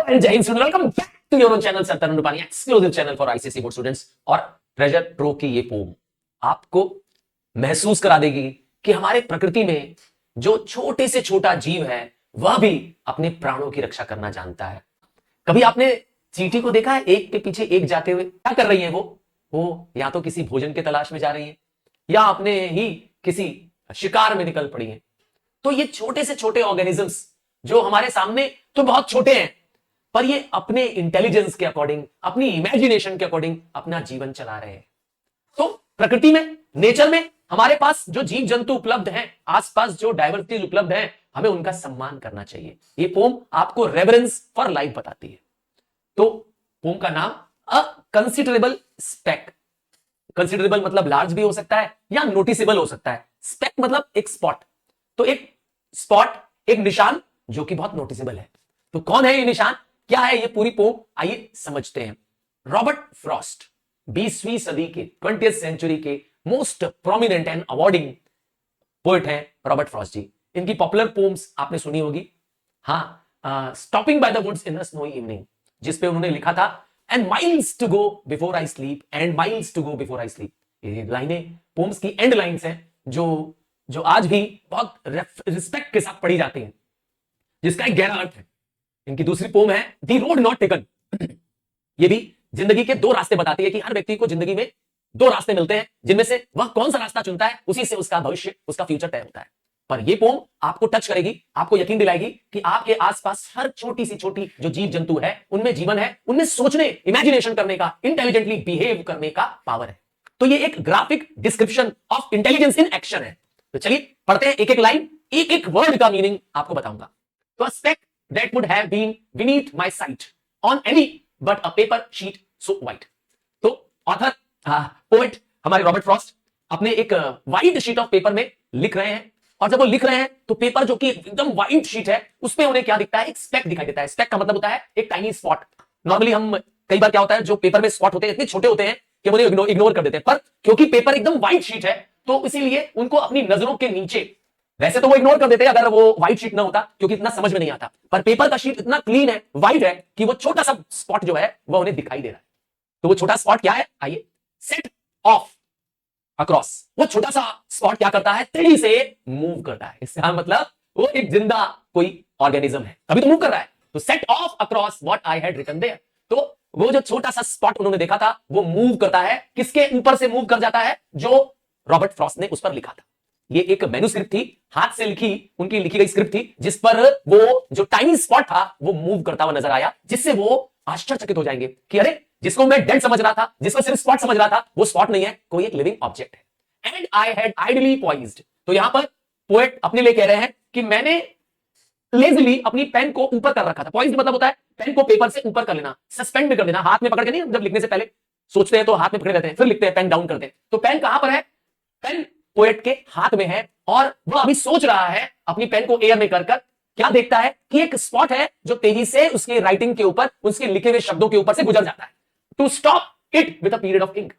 and Jai Hind students, welcome back to your own channel Sartaran Rupani, exclusive channel for ICSE board students। और treasure ट्रो की ये pome आपको महसूस करा देगी कि हमारे प्रकृति में जो छोटे से छोटा जीव है वह भी अपने प्राणों की रक्षा करना जानता है। कभी आपने चींटी को देखा है एक के पीछे एक जाते हुए? क्या कर रही है वो या तो किसी भोजन के तलाश में जा रही है या अपने ही किसी शिकार में निकल पड़ी है। तो ये छोटे से छोटे ऑर्गेनिजम्स जो हमारे सामने तो बहुत छोटे हैं, पर ये अपने इंटेलिजेंस के अकॉर्डिंग, अपनी इमेजिनेशन के अकॉर्डिंग अपना जीवन चला रहे हैं। तो प्रकृति में, नेचर में हमारे पास जो जीव जंतु उपलब्ध हैं, आसपास जो डाइवर्सिटीज उपलब्ध हैं, हमें उनका सम्मान करना चाहिए। ये पोम आपको रेवरेंस फॉर लाइफ बताती है। तो पोम का नाम अ कंसिडरेबल स्पेक। कंसिडरेबल मतलब लार्ज भी हो सकता है या नोटिसेबल हो सकता है। स्पेक मतलब एक स्पॉट। तो एक स्पॉट, एक निशान जो कि बहुत नोटिसेबल है। तो कौन है ये निशान, क्या है ये पूरी पोम, आइए समझते हैं। रॉबर्ट फ्रॉस्ट 20वीं सदी के, 20th सेंचुरी के most prominent and awarding poet हैं रॉबर्ट फ्रॉस्ट जी। इनकी पॉपुलर पोम्स आपने सुनी होगी। हाँ, stopping by the woods in a snowy evening, जिसपे उन्होंने लिखा था and miles to go before I sleep, and miles to go before I sleep. ये लाइनें पोम्स की एंड लाइन्स हैं जो आज भी बहुत रिस्पेक्ट के साथ पढ़ी जाती हैं, जिसका एक गहरा अर्थ है। इनकी दूसरी पोम है द रोड नॉट टेकन। ये भी जिंदगी के दो रास्ते बताती है कि हर व्यक्ति को जिंदगी में दो रास्ते मिलते हैं, जिनमें से वह कौन सा रास्ता चुनता है उसी से उसका भविष्य, उसका फ्यूचर तय होता है। पर यह पोम आपको टच करेगी, आपको यकीन दिलाएगी कि आपके आसपास हर छोटी सी छोटी जो जीव जंतु है उनमें जीवन है, उनमें सोचने, इमेजिनेशन करने का, इंटेलिजेंटली बिहेव करने का पावर है। तो ये एक graphic description of intelligence in action है। तो चलिए पढ़ते हैं एक एक लाइन, एक एक वर्ड का मीनिंग आपको बताऊंगा। तो a speck that would have been beneath my sight on any but a paper sheet so white। तो ऑथर, पोएट हमारे रॉबर्ट फ्रॉस्ट अपने एक व्हाइट शीट ऑफ पेपर में लिख रहे हैं, और जब वो लिख रहे हैं तो पेपर जो कि एकदम व्हाइट शीट है उसमें उन्हें क्या दिखता है, एक स्पेक दिखाई देता है। स्पेक का मतलब होता है एक टाइनी स्पॉट। नॉर्मली हम कई बार क्या होता है, जो पेपर में स्पॉट होते हैं इतने छोटे होते हैं कि उन्हें इग्नोर कर देते हैं, पर क्योंकि पेपर एकदम व्हाइट शीट है तो इसीलिए उनको अपनी नजरों के नीचे, वैसे तो वो इग्नोर कर देते हैं अगर वो व्हाइट शीट ना होता, क्योंकि इतना समझ में नहीं आता, पर पेपर का शीट इतना क्लीन है, व्हाइट है कि वो छोटा सा स्पॉट जो है वो उन्हें दिखाई दे रहा है। तो वो छोटा स्पॉट क्या है, आइए, सेट ऑफ अक्रॉस। वो छोटा सा स्पॉट क्या करता है, तेजी से मूव करता है। इसका मतलब वो एक जिंदा कोई ऑर्गेनिज्म है, तभी तो मूव कर रहा है। तो set off across what I had written there. तो वो जो छोटा सा स्पॉट उन्होंने देखा था वो मूव करता है, किसके ऊपर से मूव कर जाता है, जो रॉबर्ट फ्रॉस्ट ने उस पर लिखा था। ये एक मैन्युस्क्रिप्ट थी, हाथ से लिखी, उनकी लिखी गई स्क्रिप्ट थी, जिस पर वो जो टाइनी स्पॉट था वो मूव करता हुआ नजर आया, जिससे वो आश्चर्यचकित हो जाएंगे कि अरे, जिसको मैं डेड समझ रहा था, जिसको सिर्फ स्पॉट समझ रहा था, वो स्पॉट नहीं है, कोई एक लिविंग ऑब्जेक्ट है। And I had ideally poised. तो यहां पर पोएट अपने लिए कह रहे हैं कि मैंने लेजली अपनी पेन को ऊपर कर रखा था। पॉइज्ड मतलब होता है पेन को पेपर से ऊपर कर लेना, सस्पेंड भी कर देना, हाथ में पकड़ के नहीं, जब लिखने से पहले सोचते हैं तो हाथ में पकड़े रहते हैं, फिर लिखते हैं, पेन डाउन करते हैं। तो पेन कहां पर है, पेन पोएट के हाथ में है, और वह अभी सोच रहा है अपनी पेन को एयर में कर क्या देखता है कि एक स्पॉट है जो तेजी से उसके राइटिंग के ऊपर, उसके लिखे हुए शब्दों के ऊपर से गुजर जाता है। To stop it with a period of ink.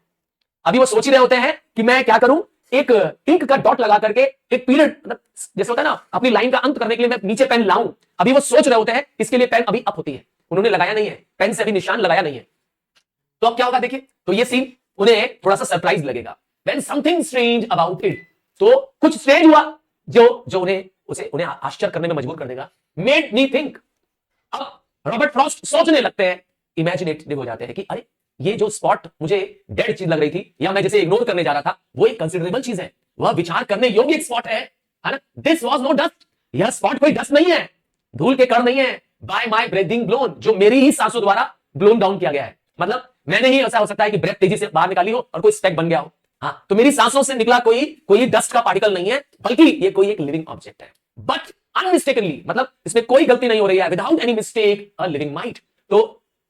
अभी वो सोच ही रहे होते हैं कि मैं क्या करूं, एक इंक का डॉट लगा करके एक पीरियड, मतलब जैसे होता है ना, अपनी लाइन का अंत करने के लिए मैं नीचे पेन लाऊं। अभी वो सोच रहे होते हैं, इसके लिए पेन अभी अप होती है, उन्होंने लगाया नहीं है, पेन से अभी निशान लगाया नहीं है। तो अब क्या होगा देखिए, तो ये सीन उन्हें थोड़ा सा सरप्राइज लगेगा। When something strange about it, तो कुछ स्ट्रेंज हुआ जो उन्हें आश्चर्य करने में मजबूर कर देगा। Made me think। अब रॉबर्ट फ्रॉस्ट सोचने लगते हैं, इमेजिनेटिव हो जाते हैं कि अरे, ये जो स्पॉट मुझे डेड चीज लग रही थी या मैं जैसे इग्नोर करने जा रहा था, वो एक कंसिडरेबल चीज है, वह विचार करने योग्य एक स्पॉट है ना। This was no dust. यह स्पॉट कोई डस्ट नहीं है, धूल के कण नहीं है। बाय माई ब्रीथिंग ब्लोन, जो मेरी ही सांसों द्वारा ब्लोन डाउन किया गया है। मतलब मैंने ही, ऐसा हो सकता है कि ब्रेथ तेजी से बाहर निकाली हो और कोई स्पेक बन गया हो। हाँ, तो मेरी सांसों से निकला कोई डस्ट का पार्टिकल नहीं है, बल्कि ये कोई एक लिविंग ऑब्जेक्ट है। बट अनमिस्टेकनली, मतलब इसमें कोई गलती नहीं हो रही है, without any mistake a living might. तो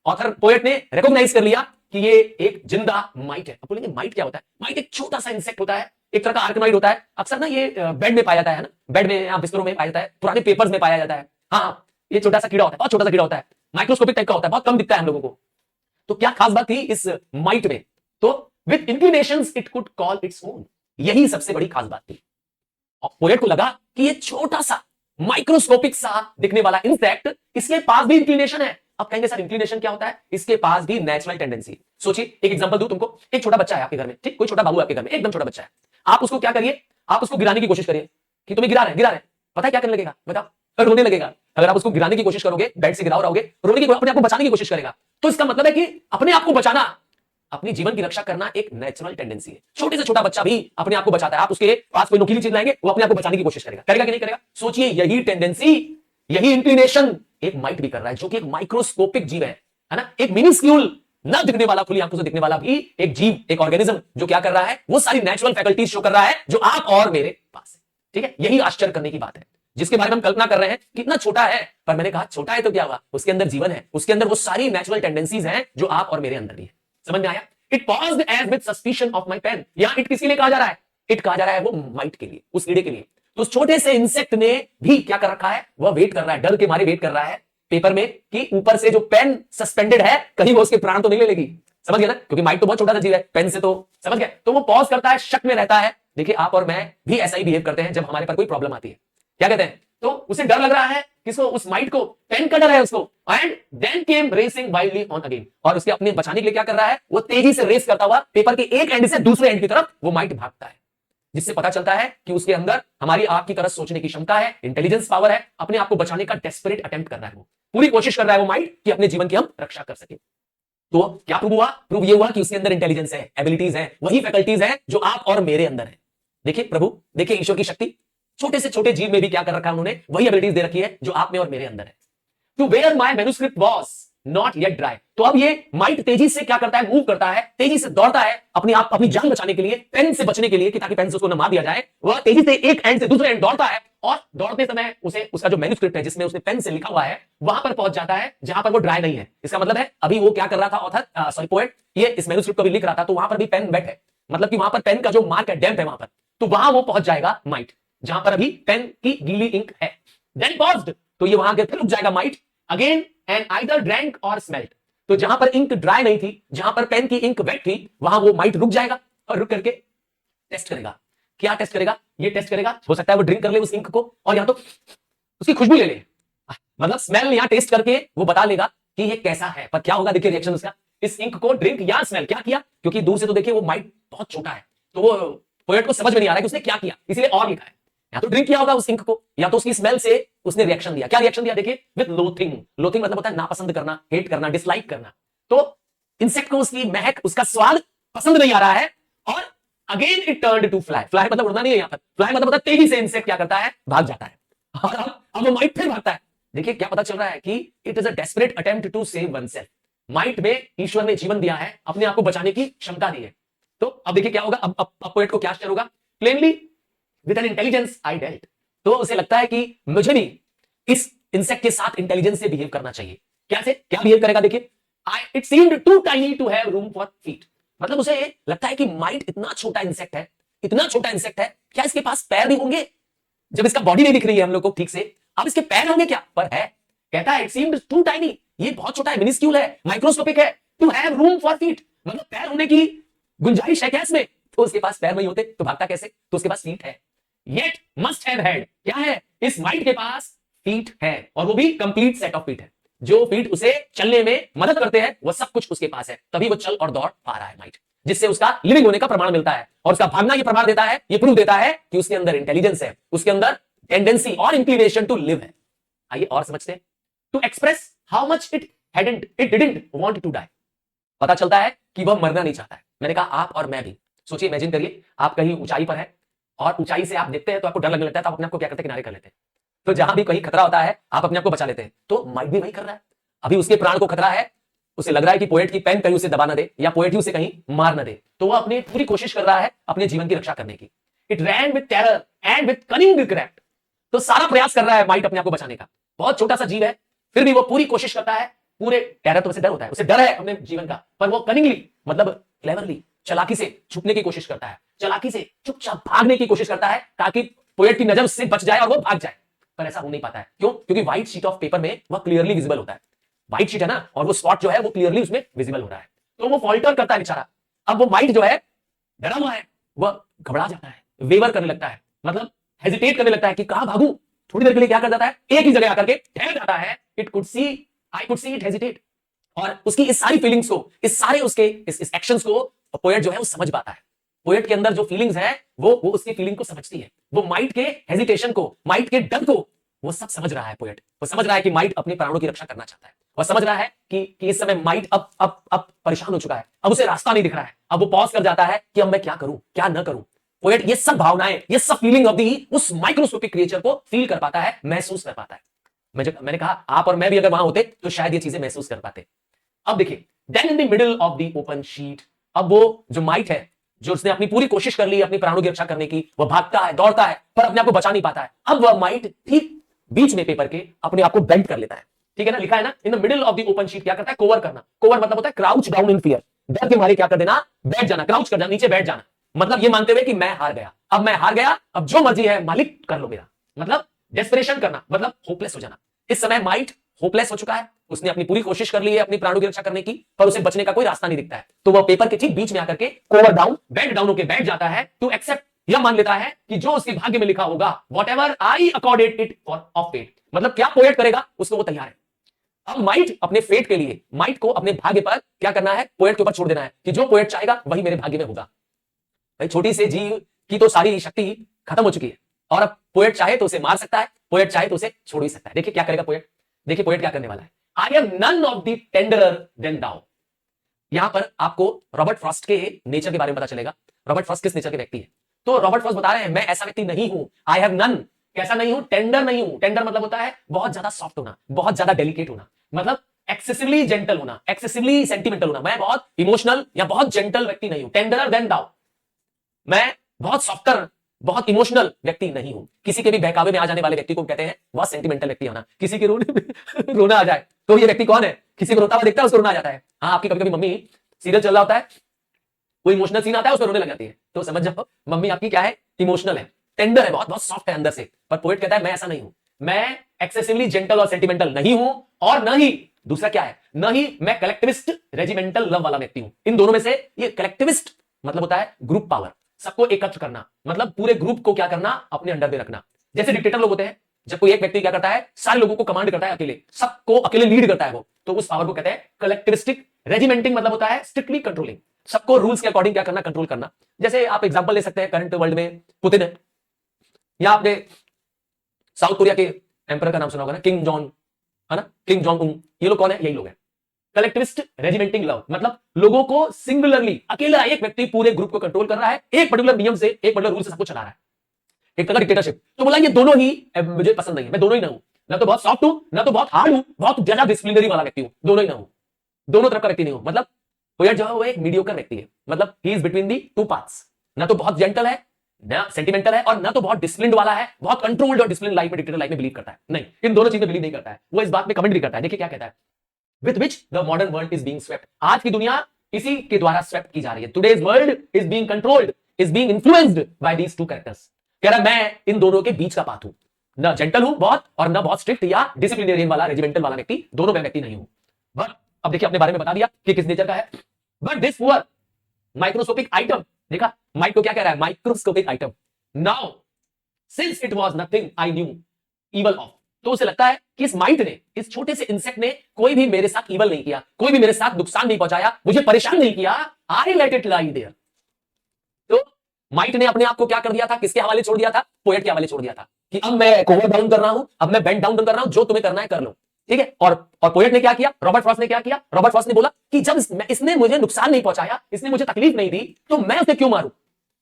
ऑथर, पोएट ने रिकॉग्नाइज कर लिया कि ये एक जिंदा माइट है। अब बोलेंगे माइट क्या होता है? माइट एक छोटा सा इंसेक्ट होता है, एक तरह का आर्कनॉइड होता है। अक्सर ना ये बेड में पाया जाता है ना, बेड में या बिस्तरों में पाया जाता है, पुराने पेपर्स में पाया जाता है। हाँ, ये छोटा सा कीड़ा होता है, बहुत छोटा सा कीड़ा होता है, माइक्रोस्कोपिक टाइप का होता है, बहुत कम दिखता है हम लोगों को। तो क्या खास बात थी इस माइट में? तो with inclinations it could call its own. यही सबसे बड़ी खास बात थी। और पोएट को लगा कि ये छोटा सा माइक्रोस्कोपिक सा दिखने वाला इंसेक्ट, इसके पास भी इंक्लिनेशन है, अब कहेंगे सर इंक्लिनेशन क्या होता है? इसके पास भी नेचुरल टेंडेंसी। सोचिए, एक एग्जांपल दूं तुमको। एक छोटा बच्चा है आपके घर में, ठीक, कोई छोटा बाबू आपके घर में, एकदम छोटा बच्चा है। आप उसको क्या करिए, आप उसको गिराने की कोशिश करिए कि तुम्हें गिरा रहे, पता है क्या करने लगेगा? बताओ, रोने लगेगा। अगर आप उसको गिराने की कोशिश करोगे, बेड से गिराओ रहोगे, रोने की, अपने आप को बचाने की कोशिश करेगा। तो इसका मतलब है कि अपने आप को बचाना, अपनी जीवन की रक्षा करना एक नेचुरल टेंडेंसी है। छोटे से छोटा बच्चा भी अपने आप को बचाता है। आप उसके पास कोई नुकीली चीज लाएंगे, वो अपने आप को बचाने की कोशिश करेगा कि नहीं करेगा? सोचिए, यही टेंडेंसी, यही इंक्लिनेशन एक माइट भी कर रहा है, जो कि एक माइक्रोस्कोपिक जीव है ना, एक मिनिस्क्यूल, न दिखने वाला, खुली आंखों से दिखने वाला भी एक जीव, एक ऑर्गेनिज्म, जो क्या कर रहा है, वो सारी नेचुरल फैकल्टीज शो कर रहा है जो आप और मेरे पास है। ठीक है, यही आश्चर्य करने की बात है, जिसके बारे में हम कल्पना कर रहे हैं कितना छोटा है। पर मैंने कहा छोटा है तो क्या हुआ, उसके अंदर जीवन है, उसके अंदर वो सारी नेचुरल टेंडेंसीज हैं जो आप और मेरे अंदर भी है। समझ में आया? It paused as with suspicion of my pen. यहां इट किसके लिए कहा जा रहा है? इट कहा जा रहा है वो माइट के लिए, उस कीड़े के लिए। तो उस छोटे से इंसेक्ट ने भी क्या कर रखा है, वह वेट कर रहा है, डर के मारे वेट कर रहा है पेपर में कि ऊपर से जो पेन सस्पेंडेड है, कहीं वो उसके प्राण तो नहीं ले लेगी। समझ गया ना? क्योंकि माइट तो बहुत छोटा सा जीव है, पेन से तो, समझ गया? तो वो पॉज करता है, शक में रहता है। देखिए, आप और मैं भी ऐसा ही बिहेव करते हैं जब हमारे पर कोई प्रॉब्लम आती है। क्या कहते हैं? तो उसे डर लग रहा है, किसको? उस माइट को, पेन का डर है उसको। And then came racing wildly on again. और उसके अपने बचाने के लिए क्या कर रहा है? वो तेजी से रेस करता हुआ पेपर के एक एंड से दूसरे एंड की तरफ वो माइट भागता है, जिससे पता चलता है कि उसके अंदर हमारी आपकी तरह सोचने की क्षमता है, इंटेलिजेंस पावर है, अपने आप को बचाने का डेस्परेट अटेम्प्ट कर रहा है। वो पूरी कोशिश कर रहा है वो माइट कि अपने जीवन की हम रक्षा कर सके। तो क्या प्रूव हुआ? प्रूव ये हुआ कि उसके अंदर इंटेलिजेंस है, एबिलिटीज है, वही फैकल्टीज है जो आप और मेरे अंदर है। देखिए प्रभु, देखिए ईश्वर की शक्ति, छोटे से छोटे जीव में भी क्या कर रखा है उन्होंने, वही एबिलिटीज दे रखी है जो आप में और मेरे अंदर है। To where my manuscript was not yet dry. तो अब ये माइट तेजी से क्या करता है? मूव करता है, तेजी से दौड़ता है अपनी आप अपनी जान बचाने के लिए, पेन से बचने के लिए, कि ताकि पेन से उसको न मार दिया जाए। वह तेजी से एक एंड से दूसरे एंड दौड़ता है, और दौड़ते समय उसे उसका जो मैन्युस्क्रिप्ट है, जिसमें उसने पेन से लिखा हुआ है, वहां पर पहुंच जाता है जहां पर वो ड्राई नहीं है। इसका मतलब है अभी वो क्या कर रहा था ऑथर, सॉरी पोएट, ये इस मैन्युस्क्रिप्ट को भी लिख रहा था, तो वहां पर भी पेन वेट है, मतलब कि वहां पर पेन का जो मार्क है, डैम्प है वहां पर, तो वहां वो पहुंच जाएगा माइट, जहां पर अभी पेन की गीली इंक है। देन पॉज्ड, तो ये वहां फिर रुक जाएगा might again, and either drank और स्मेल्ट। तो जहां पर इंक ड्राई नहीं थी, जहां पर पेन की इंक वेट थी, वहां वो माइट रुक जाएगा और रुक करके टेस्ट करेगा। क्या टेस्ट करेगा? ये टेस्ट करेगा, हो सकता है वो ड्रिंक कर ले उस इंक को, और या तो उसकी खुशबू ले ले, मतलब स्मेल या टेस्ट करके वो बता लेगा कि ये कैसा है। पर क्या होगा, देखिए रिएक्शन उसका, इस इंक को ड्रिंक या स्मेल। क्या किया? क्योंकि दूर से तो देखिए वो माइट बहुत छोटा है, तो वो पोएट को समझ में नहीं आ रहा है कि उसने क्या किया, इसलिए और लिखा है। या तो ड्रिंक किया होगा उस इंक को, या तो उसकी स्मेल से उसने रिएक्शन दिया। क्या रिएक्शन दिया? देखिए, विद लोथिंग। लोथिंग मतलब होता है नापसंद करना, हेट करना, डिसलाइक करना। तो इंसेक्ट को उसकी महक, उसका स्वाद पसंद नहीं आ रहा है, और again it turned to fly. Fly मतलब उड़ना नहीं है यहां पर, फ्लाई मतलब होता है तेजी से इंसेक्ट क्या करता है? भाग जाता है। और अब वो माइट फिर भागता है। देखिए क्या पता चल रहा है कि it is a desperate attempt to save oneself. Mite में ईश्वर ने जीवन दिया है, अपने आप को बचाने की क्षमता दी है। तो अब देखिए क्या होगा, अब पोएट को क्या आश्चर्य होगा, plainly with N intelligence I dealt. तो उसे लगता है कि मुझे भी इस इंसेक्ट के साथ इंटेलिजेंस से बिहेव करना चाहिए। क्या से क्या बिहेव करेगा? देखिए, it seemed too tiny to have room for feet. मतलब उसे लगता है कि माइट इतना छोटा इंसेक्ट है, इतना छोटा इंसेक्ट है, क्या इसके पास पैर भी होंगे? जब इसका बॉडी नहीं दिख रही है हम लोग को ठीक से, अब इसके पैर होंगे क्या? पर है। कहता है इट सीम्ड टू टाइनी, ये बहुत छोटा है, मिनिस्क्यूल है, माइक्रोस्कोपिक है, to have room for feet, मतलब पैर होने की गुंजाइश है क्या इसमें? तो उसके पास पैर नहीं होते तो भागता कैसे? तो उसके पास फीट है। येट मस्ट हैव हैड, क्या है? इस माइट के पास फीट है, और वो भी कंप्लीट सेट ऑफ फीट है। जो फीट उसे चलने में मदद करते हैं, वो सब कुछ उसके पास है, तभी वो चल और दौड़ पा रहा है माइट, जिससे उसका लिविंग होने का प्रमाण मिलता है। और उसका भागना ये प्रमाण देता है, ये प्रूफ देता है कि उसके अंदर इंटेलिजेंस है, उसके अंदर टेंडेंसी और इंक्लिनेशन टू लिव है। आइए और समझते हैं। To express how much it didn't want to die. पता चलता है कि वह मरना नहीं चाहता है। मैंने कहा आप और मैं भी। सोचिए, इमेजिन करिए, आप कहीं ऊंचाई पर है, और ऊंचाई से आप देखते हैं तो आपको डर लगने लगता है, तो आप अपने आप को क्या करते हैं? किनारे कर लेते हैं। तो जहां भी कहीं खतरा होता है, आप अपने आप को बचा लेते हैं। तो माइट भी वही कर रहा है। अभी उसके प्राण को खतरा है, उसे लग रहा है कि पोएट की पेन कहीं उसे दबा ना दे, या पोएट ही उसे कहीं मार ना दे, तो वो अपनी पूरी कोशिश कर रहा है अपने जीवन की रक्षा करने की। It ran with terror and with cunning craft. तो सारा प्रयास कर रहा है माइट अपने आप को बचाने का। बहुत छोटा सा जीव है, फिर भी वो पूरी कोशिश करता है। पूरे टेरर तो उसे डर होता है, उसे डर है अपने जीवन का, पर वो कनिंगली मतलब क्लेवरली, चालाकी से छुपने की कोशिश करता है, चालाकी से चुपचाप भागने की कोशिश करता है, ताकि पोएट की नजर उससे बच जाए और वो भाग जाए। पर ऐसा हो नहीं पाता है। क्यों? क्योंकि व्हाइट शीट ऑफ पेपर में वह क्लियरली विजिबल होता है। व्हाइट शीट है ना, और वो स्पॉट जो है वो क्लियरली उसमें विजिबल हो रहा है, तो वो फॉल्टर करता है बेचारा। अब वो माइट जो है डरा हुआ है, वह घबरा जाता है, वेवर करने लगता है, मतलब हेजिटेट करने लगता है कि कहां भागू। थोड़ी देर के लिए क्या कर जाता है? एक ही जगह आकर के ठहर जाता है। It could see I could see it hesitate. और उसकी इस सारी फीलिंग्स को, इस सारे उसके इस एक्शंस को पोएट जो है वो समझ पाता है। पोएट के अंदर जो फीलिंग्स है वो उसकी फीलिंग को समझती है। वो माइट के हेजिटेशन को, माइट के डर को वो सब समझ रहा है। पोएट वो समझ रहा है कि माइट अपने प्राणों की रक्षा करना चाहता है। वो समझ रहा है कि इस समय माइट अब परेशान हो चुका है, अब उसे रास्ता नहीं दिख रहा है। अब वो पॉज कर जाता है कि अब मैं क्या करूं, क्या ना करूं। पोएट ये सब भावनाएं, ये सब फीलिंग ऑफ दी उस माइक्रोस्कोपिक क्रिएचर को फील कर पाता है, महसूस कर पाता है। मैंने कहा आप और मैं भी अगर वहां होते तो शायद ये चीजें महसूस कर पाते। अब देखिए, then in the middle of the open sheet, अब वो जो माइट है, जो उसने अपनी पूरी कोशिश कर ली अपनी प्राणों की रक्षा करने की, वो भागता है, दौड़ता है, पर अपने आप को बचा नहीं पाता है। अब वह माइट ठीक बीच में पेपर के अपने आप को बेंड कर लेता है। ठीक है ना, लिखा है ना, इन the middle of the open sheet क्या करता है, कोवर करना। कोवर मतलब होता है क्राउच डाउन इन फियर, डर के मारे क्या कर देना, बैठ जाना, क्राउच कर जाना, नीचे बैठ जाना। मतलब ये मानते हुए कि मैं हार गया, अब मैं हार गया, अब जो मर्जी है मालिक कर लो मेरा। मतलब डेस्परेशन करना, मतलब होपलेस हो जाना। इस समय माइट होपलेस हो चुका है, उसने अपनी पूरी कोशिश कर ली है अपनी प्राणों की रक्षा करने की, पर उसे बचने का कोई रास्ता नहीं दिखता है। तो वह पेपर के ठीक बीच में आकर के कोवर डाउन, बेंड डाउन होकर बैठ जाता है, टू एक्सेप्ट, यह मान लेता है कि जो उसके भाग्य में लिखा होगा, whatever I accorded it for of fate, मतलब क्या पोएट करेगा उसको वो तैयार है। अब माइट अपने फेट के लिए, माइट को अपने भाग्य पर क्या करना है, पोएट के ऊपर छोड़ देना है कि जो पोएट चाहेगा वही मेरे भाग्य में होगा। भाई छोटी से जीव की तो सारी शक्ति खत्म हो चुकी है, और अब पोएट चाहे तो उसे मार सकता है, पोएट चाहे तो उसे छोड़ भी सकता है। देखिए क्या करेगा पोएट, देखिए पोएट क्या करने वाला है। I am none of the tenderer than thou. यहां पर आपको रॉबर्ट फ्रॉस्ट के नेचर के बारे में पता चलेगा। रॉबर्ट फ्रॉस्ट किस नेचर के व्यक्ति है, तो रॉबर्ट फ्रॉस्ट बता रहे हैं मैं ऐसा व्यक्ति नहीं हूं, आई हैव नन, कैसा नहीं हूं, टेंडर नहीं हूं। टेंडर मतलब होता है बहुत ज्यादा सॉफ्ट होना, बहुत ज्यादा डेलिकेट होना, मतलब एक्सेसिवली जेंटल होना, एक्सेसिवली सेंटिमेंटल होना। मैं बहुत इमोशनल या बहुत जेंटल व्यक्ति नहीं हूं, टेंडरर देन दाउ। मैं बहुत सॉफ्टर, बहुत इमोशनल व्यक्ति नहीं हूं। किसी के भी बहकावे में आ जाने वाले व्यक्ति को कहते हैं बहुत सेंटिमेंटल व्यक्ति होना। किसी के रोने में रोना आ जाए तो ये व्यक्ति कौन है, किसी को रोता हुआ देखता है उसको रोना आ जाता है। हाँ, आपकी कभी कभी मम्मी सीरियल चल रहा होता है, कोई इमोशनल सीन आता है उसको रोने लग जाती है, तो समझ जाओ मम्मी आपकी क्या है, इमोशनल है, टेंडर है, बहुत बहुत सॉफ्ट है अंदर से। पर पोएट कहता है मैं ऐसा नहीं हूं, मैं एक्सेसिवली जेंटल और सेंटिमेंटल नहीं हूं, और न ही दूसरा क्या है, न ही मैं कलेक्टिविस्ट रेजिमेंटल लव वाला व्यक्ति हूं। इन दोनों में से ये कलेक्टिविस्ट मतलब होता है ग्रुप पावर, सबको एकत्र करना, मतलब पूरे ग्रुप को क्या करना, अपने अंडर में रखना। जैसे डिक्टेटर लोग होते हैं, जब कोई एक व्यक्ति क्या करता है, सारे लोगों को कमांड करता है, अकेले सबको अकेले लीड करता है वो, तो उस पावर को कहते हैं कलेक्टिविस्टिक। रेजिमेंटिंग मतलब होता है स्ट्रिक्टली कंट्रोलिंग, सबको रूल्स के अकॉर्डिंग क्या करना, कंट्रोल करना। जैसे आप एग्जांपल ले सकते हैं करंट वर्ल्ड में पुतिन है, या आपने साउथ कोरिया के एम्परर का नाम सुना होगा ना, किंग जॉन, है ना, किंग जॉन्ग उन। ये लोग कौन है, यही लोग हैं कलेक्टिविस्ट रेजिमेंटिंग लव, मतलब लोगों को सिंगुलरली, अकेला एक व्यक्ति पूरे ग्रुप को कंट्रोल कर रहा है, एक पर्टिकुलर नियम से, एक पर्टिकुलर रूल से सबको चला रहा है, एक तरह का डिक्टेटरशिप। तो बोला ये दोनों ही मुझे पसंद नहीं है, मैं दोनों ही ना हूं, ना तो बहुत सॉफ्ट हूं, ना तो बहुत हार्ड हूं, बहुत ज्यादा डिसिप्लिनरी वाला व्यक्ति हूं, दोनों ही ना हूं, दोनों तरफ का व्यक्ति नहीं हूं। मतलब पोएट जो है वो एक मीडियोकर व्यक्ति है, मतलब he is between the two paths, ना तो बहुत जेंटल है, ना सेंटिमेंटल है, और ना तो बहुत डिसिप्लिन्ड वाला है, बहुत कंट्रोल्ड और डिसिप्लिन लाइफ में, डिक्टेटर लाइफ में बिलीव करता है, नहीं, इन दोनों चीज में बिलीव नहीं करता है। वो इस बात में कमेंट भी करता है, देखिए क्या कहता है, with which the modern world is being swept। आज की दुनिया इसी के द्वारा स्वेप्ट की जा रही है। Today's world is being controlled, is being influenced by these two characters। कह रहा मैं इन दोनों के बीच का पाथ हूं, ना जेंटल हूं बहुत, और ना बहुत स्ट्रिक्ट या डिसिप्लिनेरियन वाला, रेजिमेंटल वाला व्यक्ति, दोनों में व्यक्ति नहीं हूं। बट अब देखिए अपने बारे में बता दिया कि किस नेचर का है। But this poor microscopic item, देखा माइक को क्या कह रहा है, microscopic item, now since it was nothing I knew evil of. तो उसे लगता है कि इस माइट ने, इस छोटे से इंसेक्ट ने कोई भी मेरे साथ इवल नहीं किया, कोई भी मेरे साथ नुकसान नहीं पहुंचाया, मुझे परेशान नहीं किया, I let it lie there. तो माइट ने अपने आप को क्या कर दिया था, किसके हवाले छोड़ दिया था, पोएट के हवाले छोड़ दिया था कि अब मैं कोवर डाउन कर रहा हूं, अब मैं बेंड डाउन कर रहा हूं, जो तुम्हें करना है कर लो, ठीक है। और पोएट ने क्या किया, रॉबर्ट फ्रॉस्ट ने क्या किया, रॉबर्ट फ्रॉस्ट ने बोला कि जब इसने मुझे नुकसान नहीं पहुंचाया, इसने मुझे तकलीफ नहीं दी, तो मैं उसे क्यों मारूं,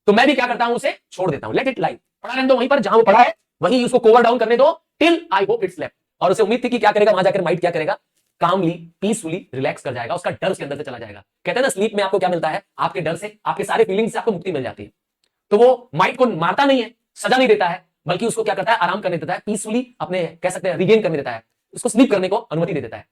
तो मैं भी क्या करता हूं, उसे छोड़ देता हूं, लेट इट लाई, पड़ा रहने दो वहीं पर जहां वो पड़ा है, वहीं उसको कोवर डाउन करने दो, till I hope it's left. और उसे उम्मीद थी कि क्या करेगा, वहां जाकर माइट क्या करेगा, कामली, पीसफुली रिलैक्स कर जाएगा, उसका डर उसके अंदर से चला जाएगा। कहते हैं ना स्लीप में आपको क्या मिलता है, आपके डर से, आपके सारे फीलिंग्स से आपको मुक्ति मिल जाती है। तो वो माइट को मारता नहीं है, सजा नहीं देता है, बल्कि उसको क्या करता है, आराम करने देता है, पीसफुली अपने कह सकते हैं रिगेन करने देता है, उसको स्लीप करने को अनुमति दे देता है।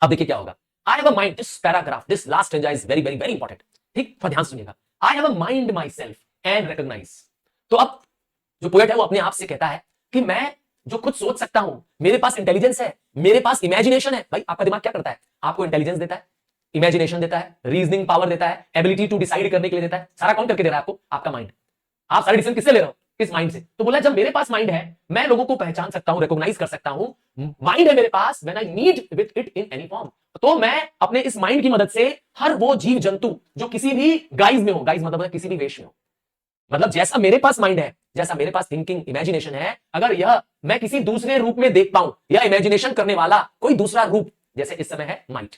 अब देखिए क्या होगा, I have a mind, this paragraph, this last stanza is very very very important, ठीक, थोड़ा ध्यान सुनिएगा। I have a mind myself and recognise. तो अब जो पोएट है वो अपने आप से कहता है कि मैं जो खुद सोच सकता हूं, मेरे पास इंटेलिजेंस है, मेरे पास इमेजिनेशन है। भाई आपका दिमाग क्या करता है, आपको इंटेलिजेंस देता है, इमेजिनेशन देता है, रीजनिंग पावर देता है, एबिलिटी टू डिसाइड करने के लिए देता है, सारा कौन करके दे रहा है आपको, आपका माइंड। आप सारे डिसीजन किससे ले रहे हो, इस माइंड से। तो बोला जब मेरे पास माइंड है, मैं लोगों को पहचान सकता हूं, रिकॉग्नाइज कर सकता हूं, माइंड है मेरे पास, when I meet with it in any form, तो मैं अपने इस माइंड की मदद से हर वो जीव जंतु जो किसी भी गाइज में हो, गाइज मतलब किसी भी वेश में हो, मतलब जैसा मेरे पास माइंड है, जैसा मेरे पास थिंकिंग इमेजिनेशन है, अगर यह मैं किसी दूसरे रूप में देख पाऊं, या इमेजिनेशन करने वाला कोई दूसरा रूप, जैसे इस समय है माइट,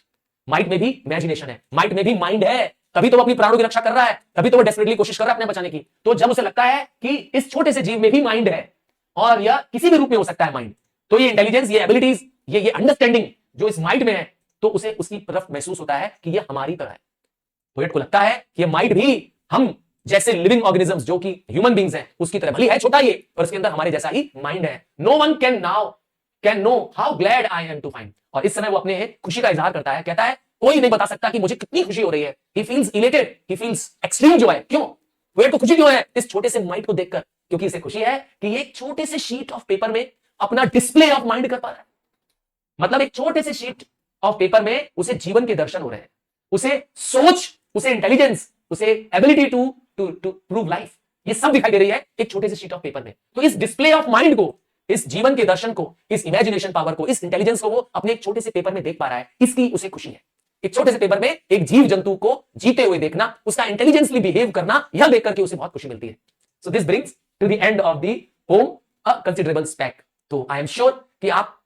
माइट में भी इमेजिनेशन है, माइट में भी माइंड है, तभी तो वो अपनी प्राणों की रक्षा कर रहा है, तभी तो वो डेस्परेटली कोशिश कर रहा है अपने बचाने की। तो जब उसे लगता है कि इस छोटे से जीव में भी माइंड है, और यह किसी भी रूप में हो सकता है माइंड, तो ये इंटेलिजेंस, ये एबिलिटीज, ये अंडरस्टैंडिंग जो इस माइंड में है, तो उसे उसकी तरफ महसूस होता है कि यह हमारी तरह है। पोएट को लगता है कि ये माइंड भी हम जैसे लिविंग ऑर्गेनिजम्स जो कि ह्यूमन बींग्स हैं उसकी तरह, भली है छोटा ये, पर उसके अंदर हमारे जैसा ही माइंड है। No one can know how glad I am to find. और इस समय वो अपने खुशी का इजहार करता है, कहता है कोई नहीं बता सकता कि मुझे कितनी खुशी हो रही है। He feels elated, he feels extreme Joy. क्यों? पोएट को खुशी क्यों है? इस छोटे से माइंड को देखकर, क्योंकि इसे खुशी है कि ये एक छोटे से शीट ऑफ पेपर में अपना डिस्प्ले ऑफ माइंड कर पा रहा है। मतलब एक छोटे से शीट ऑफ पेपर में उसे जीवन के दर्शन हो रहे हैं, उसे सोच, उसे इंटेलिजेंस, उसे एबिलिटी टू प्रूव लाइफ, ये सब दिखाई दे रही है एक छोटे से शीट ऑफ पेपर में। तो इस डिस्प्ले ऑफ माइंड को, इस जीवन के दर्शन को, इस इमेजिनेशन पावर को, इस इंटेलिजेंस को वो अपने एक छोटे से पेपर में देख पा रहा है, इसकी उसे खुशी है। एक छोटे से पेपर में एक जीव जंतु को जीते हुए देखना, उसका इंटेलिजेंसली बिहेव करना, यह देख करके उसे बहुत खुशी मिलती है। So this brings to the end of the poem a considerable speck. तो आई एम श्योर कि आप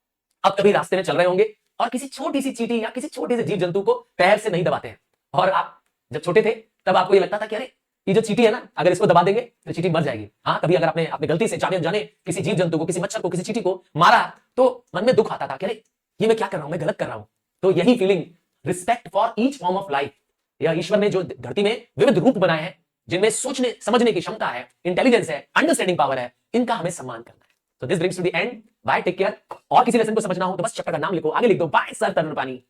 अब कभी रास्ते में चल रहे होंगे और किसी छोटी सी चींटी या किसी छोटे से जीव जंतु को पैर से नहीं दबाते हैं, और आप जब छोटे थे तब आपको ये लगता था कि अरे ये जो चींटी है ना, अगर इसको दबा देंगे तो चींटी मर जाएगी। हाँ, कभी अगर आपने अपने गलती से जाने अनजाने किसी जीव जंतु को, किसी मच्छर को, किसी चींटी को मारा, तो मन में दुख आता था कि अरे ये मैं क्या कर रहा हूं, मैं गलत कर रहा हूं। तो यही feeling, respect for each form of life, यह ईश्वर ने जो धरती में विविध रूप बनाए हैं, जिनमें सोचने समझने की क्षमता है, इंटेलिजेंस है, अंडरस्टैंडिंग पावर है, इनका हमें सम्मान करना है। तो this brings to the end. Bye, take care. और किसी लेसन को समझना हो तो बस चैप्टर का नाम लिखो, आगे लिख दो बाय सर तरुण पानी।